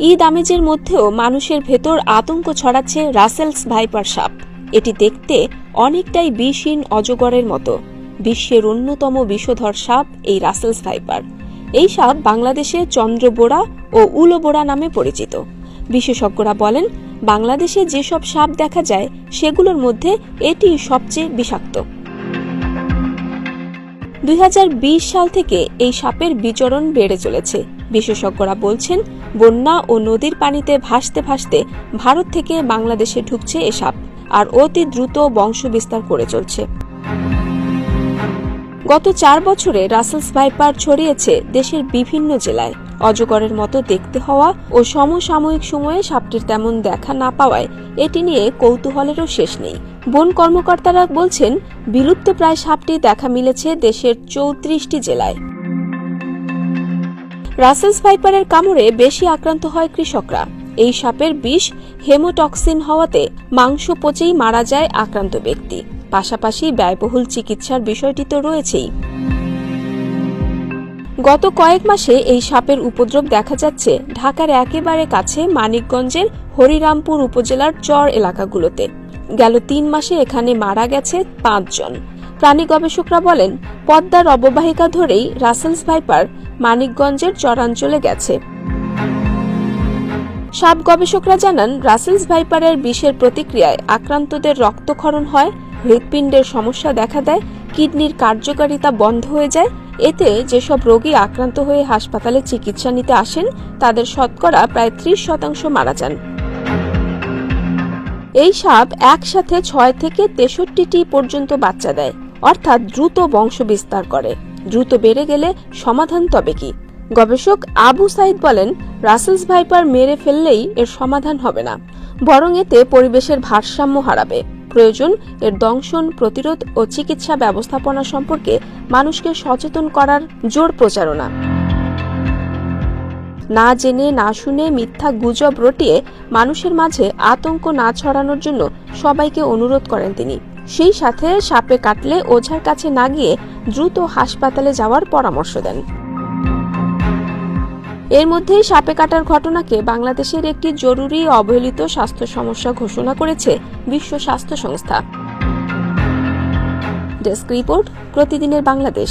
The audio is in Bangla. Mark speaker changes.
Speaker 1: ঈদ আমেজের মধ্যেও মানুষের ভেতর আতঙ্ক ছড়াচ্ছে রাসেলস ভাইপার সাপ। এটি দেখতে অনেকটাই বিষহীন অজগরের মতো। বিশ্বের অন্যতম বিষধর সাপ এই রাসেলস ভাইপার। এই সাপ বাংলাদেশে চন্দ্রবোড়া ও উলোবোড়া নামে পরিচিত। বিশেষজ্ঞরা বলেন, বাংলাদেশে যেসব সাপ দেখা যায় সেগুলোর মধ্যে এটি সবচেয়ে বিষাক্ত। 2020 সাল থেকে এই সাপের বিচরণ বেড়ে চলেছে। বিশেষজ্ঞরা বলছেন, বন্যা ও নদীর পানিতে ভাসতে ভাসতে ভারত থেকে বাংলাদেশে ঢুকছে এ সাপ, আর অতি দ্রুত বংশবিস্তার করে চলছে। গত 4 বছরে রাসেলস ভাইপার ছড়িয়েছে দেশের বিভিন্ন জেলায়। অজগরের মতো দেখতে হওয়া ও সমসাময়িক সময়ে সাপটির তেমন দেখা না পাওয়ায় এটি নিয়ে কৌতূহলেরও শেষ নেই। বন কর্মকর্তারা বলছেন, বিলুপ্তপ্রায় সাপটি দেখা মিলেছে দেশের 34টি জেলায়। রাসেলস ভাইপারের কামড়ে বেশি আক্রান্ত হয় কৃষকরা। এই সাপের বিষ হেমোটক্সিন হওয়াতে মাংস পচেই মারা যায় আক্রান্ত ব্যক্তি। পাশাপাশি ব্যয়বহুল চিকিৎসার বিষয়টি তো রয়েছেই। গত কয়েক মাসে এই সাপের উপদ্রব দেখা যাচ্ছে ঢাকার একেবারে কাছে মানিকগঞ্জের হরিরামপুর উপজেলার চর এলাকাগুলোতে। গেল 3 মাসে এখানে মারা গেছে 5 জন। প্রাণী গবেষকরা বলেন, পদ্মার অববাহিকা ধরেই রাসেলস ভাইপার মানিকগঞ্জের চরাঞ্চলে গেছে। সাপ গবেষকরা জানান, রাসেলস ভাইপারের বিষের প্রতিক্রিয়ায় আক্রান্তদের রক্তক্ষরণ হয়, হৃৎপিণ্ডের সমস্যা দেখা দেয়, কিডনির কার্যকারিতা বন্ধ হয়ে যায়। এতে যেসব রোগী আক্রান্ত হয়ে হাসপাতালে চিকিৎসা নিতে আসেন তাদের শতকরা প্রায় 30% মারা যান। এই সাপ একসাথে 6 থেকে 63টি পর্যন্ত বাচ্চা দেয়, অর্থাৎ দ্রুত বংশ বিস্তার করে। দ্রুত বেড়ে গেলে সমাধান তবে কি? গবেষক আবু সাইদ বলেন, রাসেলস ভাইপার মেরে ফেললেই এর সমাধান হবে না, বরং এতে পরিবেশের ভারসাম্য হারাবে। প্রয়োজন এর দংশন, প্রতিরোধ ও চিকিৎসা ব্যবস্থাপনা সম্পর্কে মানুষকে সচেতন করার জোর প্রচারণা। না জেনে না শুনে মিথ্যা গুজব রটিয়ে মানুষের মাঝে আতঙ্ক না ছড়ানোর জন্য সবাইকে অনুরোধ করেন তিনি। সেই সাথে সাপে কাটলে ওঝার কাছে না গিয়ে দ্রুত হাসপাতালে যাওয়ার পরামর্শ দেন। এর মধ্যেই সাপে কাটার ঘটনাকে বাংলাদেশের একটি জরুরি অবহেলিত স্বাস্থ্য সমস্যা ঘোষণা করেছে বিশ্ব স্বাস্থ্য সংস্থা। ডেস্ক রিপোর্ট, প্রতিদিনের বাংলাদেশ।